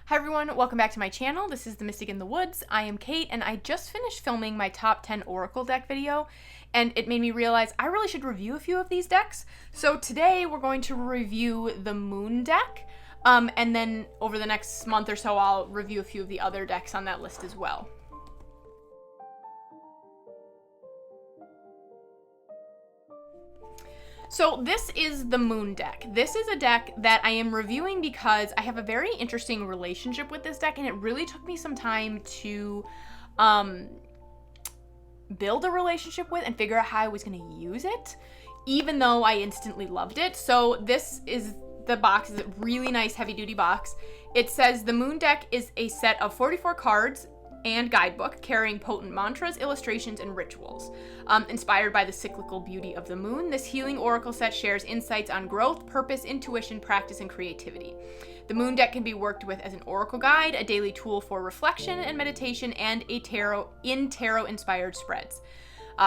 Hi everyone, welcome back to my channel. This is The Mystic in the Woods. I am Kate, and I just finished filming my top 10 Oracle deck video, and it made me realize I really should review a few of these decks. So today we're going to review the Moon deck, and then over the next month or so I'll review a few of the other decks on that list as well. So this is the Moon deck. This is a deck that I am reviewing because I have a very interesting relationship with this deck, and it really took me some time to build a relationship with and figure out how I was going to use it, even though I instantly loved it. So this is the box. It's a really nice heavy-duty box. It says the Moon deck is a set of 44 cards and guidebook carrying potent mantras, illustrations, and rituals. Inspired by the cyclical beauty of the moon, this healing oracle set shares insights on growth, purpose, intuition, practice, and creativity. The Moon deck can be worked with as an oracle guide, a daily tool for reflection and meditation, and a tarot-inspired spreads.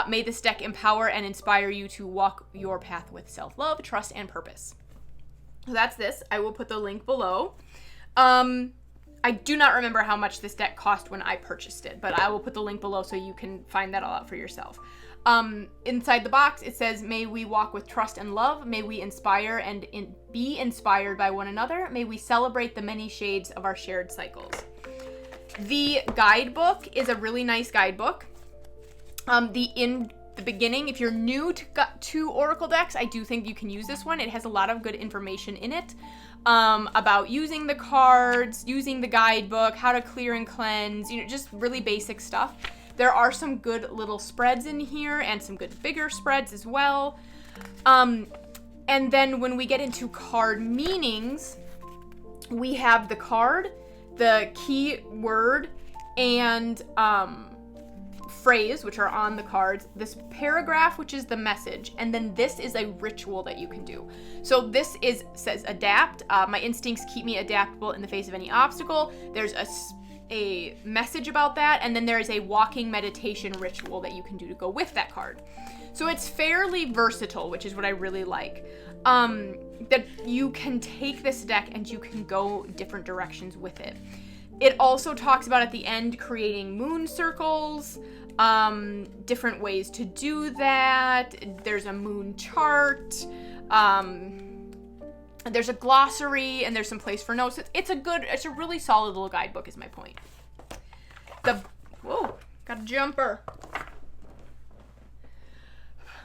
May this deck empower and inspire you to walk your path with self-love, trust, and purpose. So that's this. I will put the link below. I do not remember how much this deck cost when I purchased it, but I will put the link below so you can find that all out for yourself. Inside the box, it says, may we walk with trust and love. May we inspire and be inspired by one another. May we celebrate the many shades of our shared cycles. The guidebook is a really nice guidebook. In the beginning, if you're new to Oracle decks, I do think you can use this one. It has a lot of good information in it. About using the cards, using the guidebook, how to clear and cleanse, just really basic stuff. There are some good little spreads in here and some good bigger spreads as well. And then when we get into card meanings, we have the card, the key word, and phrase, which are on the cards, this paragraph, which is the message, and then this is a ritual that you can do. So this says adapt. My instincts keep me adaptable in the face of any obstacle. There's a message about that, and then there is a walking meditation ritual that you can do to go with that card. So it's fairly versatile, which is what I really like. That you can take this deck and you can go different directions with it. It also talks about at the end creating moon circles, different ways to do that. There's a moon chart, there's a glossary, and there's some place for notes. It's a really solid little guidebook is my point. Whoa, got a jumper.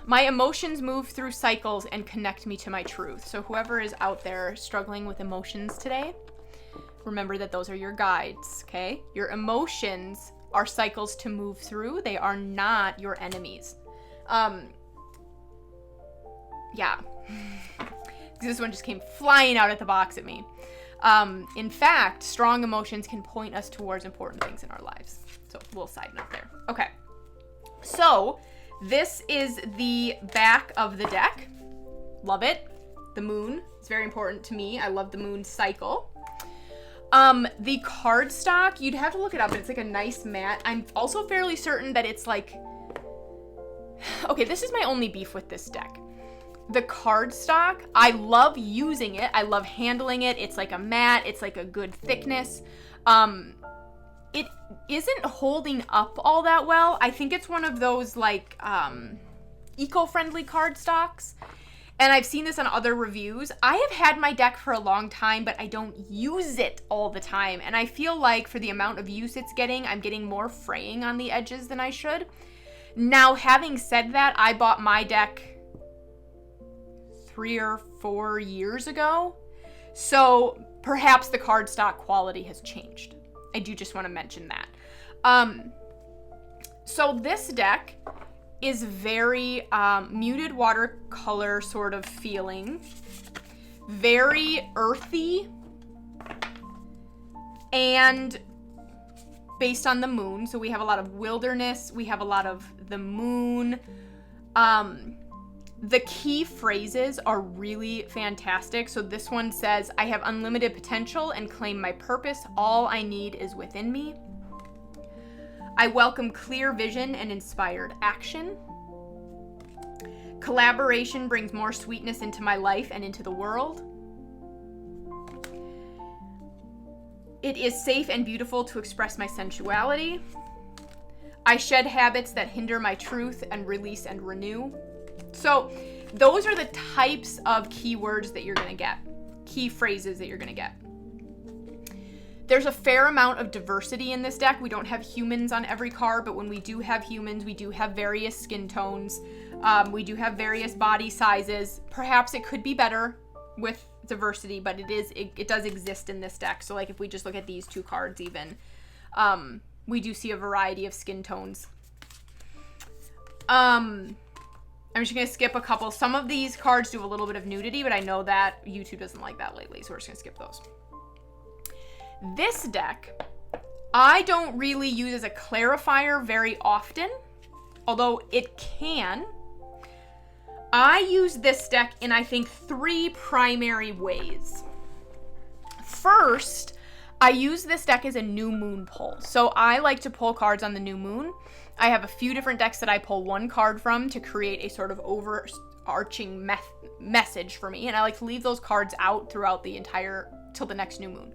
My emotions move through cycles and connect me to my truth. So whoever is out there struggling with emotions today, remember that those are your guides, okay? Your emotions are cycles to move through. They are not your enemies. Yeah. This one just came flying out at the box at me. In fact, strong emotions can point us towards important things in our lives. So, a little side note there. Okay. So, this is the back of the deck. Love it. The moon is very important to me. I love the moon cycle. The cardstock, you'd have to look it up, but it's like a nice matte. I'm also fairly certain that it's like, okay, this is my only beef with this deck. The cardstock, I love using it. I love handling it. It's like a matte. It's like a good thickness. It isn't holding up all that well. I think it's one of those like, eco-friendly cardstocks. And I've seen this on other reviews. I have had my deck for a long time, but I don't use it all the time. And I feel like for the amount of use it's getting, I'm getting more fraying on the edges than I should. Now, having said that, I bought my deck 3 or 4 years ago. So perhaps the cardstock quality has changed. I do just want to mention that. So this deck is very muted watercolor sort of feeling, very earthy, and based on the moon. So we have a lot of wilderness, we have a lot of the moon. The key phrases are really fantastic. So this one says, I have unlimited potential and claim my purpose. All I need is within me. I welcome clear vision and inspired action. Collaboration brings more sweetness into my life and into the world. It is safe and beautiful to express my sensuality. I shed habits that hinder my truth and release and renew. So those are the types of keywords that you're going to get, key phrases that you're going to get. There's a fair amount of diversity in this deck. We don't have humans on every card, but when we do have humans, we do have various skin tones. We do have various body sizes. Perhaps it could be better with diversity, but it does exist in this deck. So like if we just look at these two cards even, we do see a variety of skin tones. I'm just going to skip a couple. Some of these cards do a little bit of nudity, but I know that YouTube doesn't like that lately, so we're just going to skip those. This deck, I don't really use as a clarifier very often, although it can. I use this deck in, I think, 3 primary ways. First, I use this deck as a new moon pull. So I like to pull cards on the new moon. I have a few different decks that I pull one card from to create a sort of overarching message for me, and I like to leave those cards out throughout the entire, till the next new moon.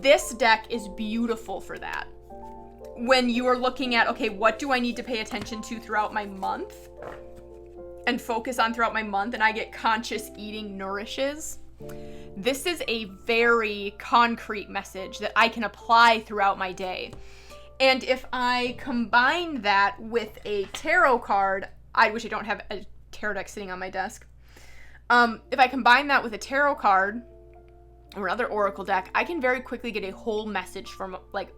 This deck is beautiful for that. When you are looking at, okay, what do I need to pay attention to throughout my month and focus on throughout my month, and I get conscious eating nourishes. This is a very concrete message that I can apply throughout my day. And if I combine that with a tarot card, I wish I don't have a tarot deck sitting on my desk. If I combine that with a tarot card or another oracle deck, I can very quickly get a whole message from, like,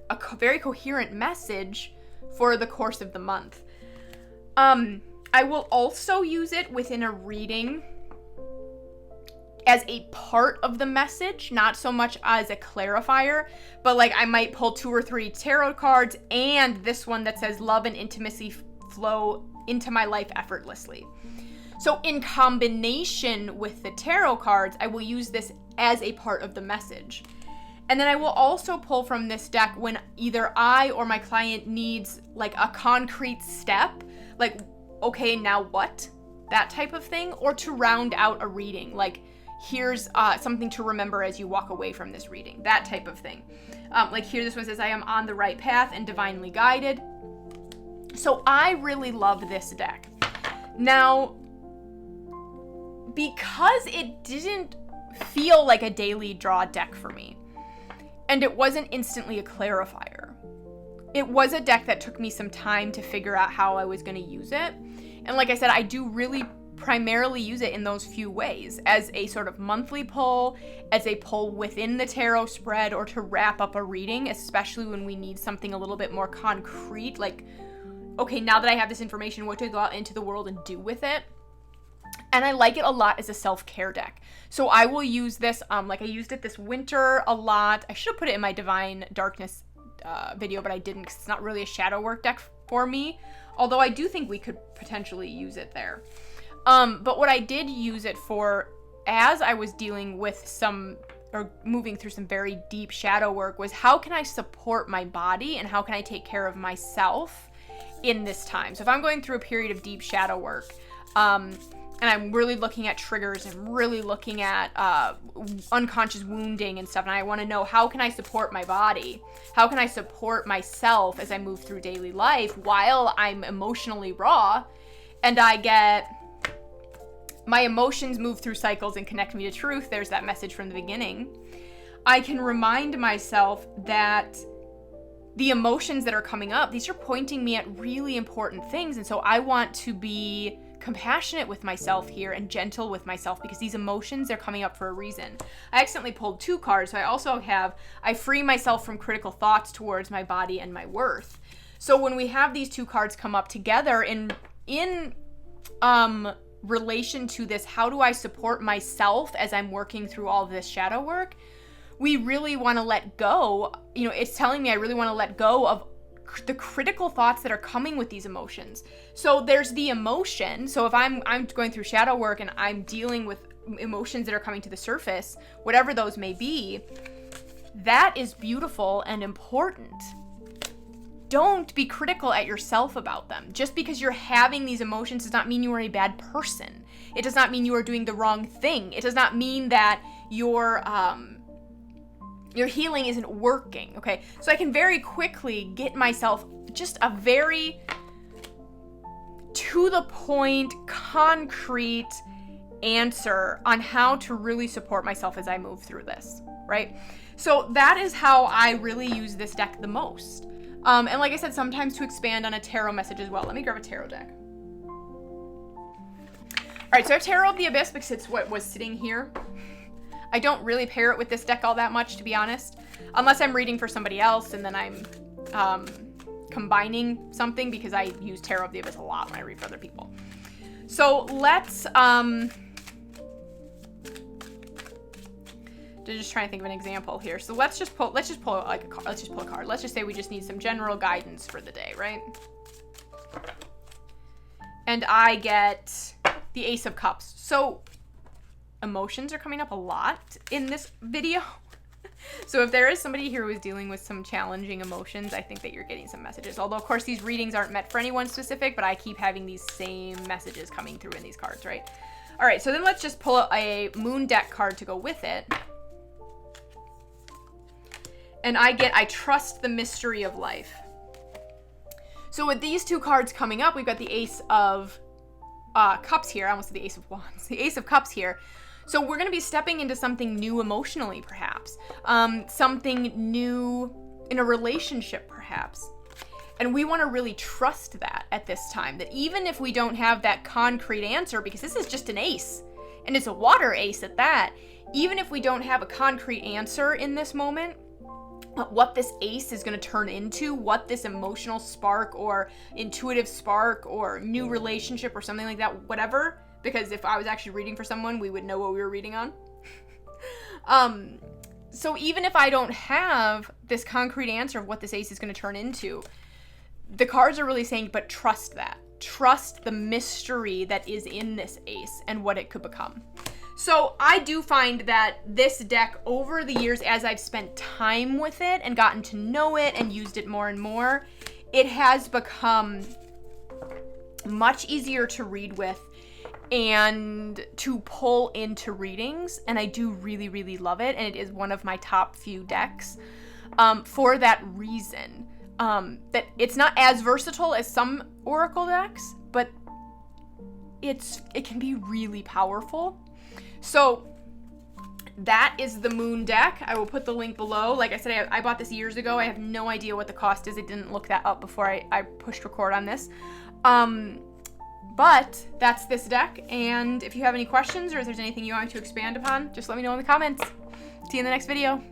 a very coherent message for the course of the month. I will also use it within a reading as a part of the message, not so much as a clarifier, but like I might pull 2 or 3 tarot cards and this one that says love and intimacy flow into my life effortlessly. So in combination with the tarot cards, I will use this as a part of the message. And then I will also pull from this deck when either I or my client needs like a concrete step, like, okay, now what? That type of thing, or to round out a reading, like here's something to remember as you walk away from this reading, that type of thing. Like here, this one says, I am on the right path and divinely guided. So I really love this deck. Now, because it didn't feel like a daily draw deck for me, and it wasn't instantly a clarifier, it was a deck that took me some time to figure out how I was going to use it. And like I said, I do really primarily use it in those few ways, as a sort of monthly pull, as a pull within the tarot spread, or to wrap up a reading, especially when we need something a little bit more concrete, like, okay, now that I have this information, what do I go out into the world and do with it? And I like it a lot as a self-care deck. So I will use this, like I used it this winter a lot. I should have put it in my Divine Darkness video, but I didn't, because it's not really a shadow work deck for me. Although I do think we could potentially use it there. But what I did use it for, as I was dealing with moving through some very deep shadow work, was how can I support my body and how can I take care of myself in this time? So if I'm going through a period of deep shadow work, and I'm really looking at triggers and really looking at unconscious wounding and stuff, and I want to know, how can I support my body? How can I support myself as I move through daily life while I'm emotionally raw, and I get my emotions move through cycles and connect me to truth? There's that message from the beginning. I can remind myself that the emotions that are coming up, these are pointing me at really important things, and so I want to be compassionate with myself here and gentle with myself, because these emotions, they're coming up for a reason. I accidentally pulled 2 cards, so I also have, I free myself from critical thoughts towards my body and my worth. So when we have these 2 cards come up together in relation to this, how do I support myself as I'm working through all of this shadow work, we really want to let go. You know, it's telling me I really want to let go of the critical thoughts that are coming with these emotions. So there's the emotion. So if I'm going through shadow work and I'm dealing with emotions that are coming to the surface, whatever those may be, that is beautiful and important. Don't be critical at yourself about them. Just because you're having these emotions does not mean you are a bad person. It does not mean you are doing the wrong thing. It does not mean that you're your healing isn't working, okay? So I can very quickly get myself just a very to the point, concrete answer on how to really support myself as I move through this, right? So that is how I really use this deck the most. And like I said, sometimes to expand on a tarot message as well. Let me grab a tarot deck. All right, so I have Tarot of the Abyss because it's what was sitting here. I don't really pair it with this deck all that much, to be honest, unless I'm reading for somebody else and then I'm combining something, because I use Tarot of the Abyss a lot when I read for other people. So let's just trying to think of an example here. So let's just pull like a card. Let's just pull a card. Let's just say we just need some general guidance for the day, right? And I get the Ace of Cups. So emotions are coming up a lot in this video. So if there is somebody here who is dealing with some challenging emotions, I think that you're getting some messages. Although, of course, these readings aren't meant for anyone specific, but I keep having these same messages coming through in these cards, right? All right, so then let's just pull a moon deck card to go with it. And I get, I trust the mystery of life. So with these two cards coming up, we've got the Ace of Cups here. I almost said the Ace of Wands. The Ace of Cups here. So we're going to be stepping into something new emotionally, perhaps. Something new in a relationship, perhaps. And we want to really trust that at this time. That even if we don't have that concrete answer, because this is just an ace, and it's a water ace at that, even if we don't have a concrete answer in this moment, what this ace is going to turn into, what this emotional spark or intuitive spark or new relationship or something like that, whatever, because if I was actually reading for someone, we would know what we were reading on. So even if I don't have this concrete answer of what this ace is going to turn into, the cards are really saying, but trust that. Trust the mystery that is in this ace and what it could become. So I do find that this deck, over the years, as I've spent time with it and gotten to know it and used it more and more, it has become much easier to read with and to pull into readings. And I do really, really love it. And it is one of my top few decks for that reason. That it's not as versatile as some Oracle decks, but it can be really powerful. So that is the Moon deck. I will put the link below. Like I said, I bought this years ago. I have no idea what the cost is. I didn't look that up before I pushed record on this. But that's this deck. And if you have any questions or if there's anything you want me to expand upon, just let me know in the comments. See you in the next video.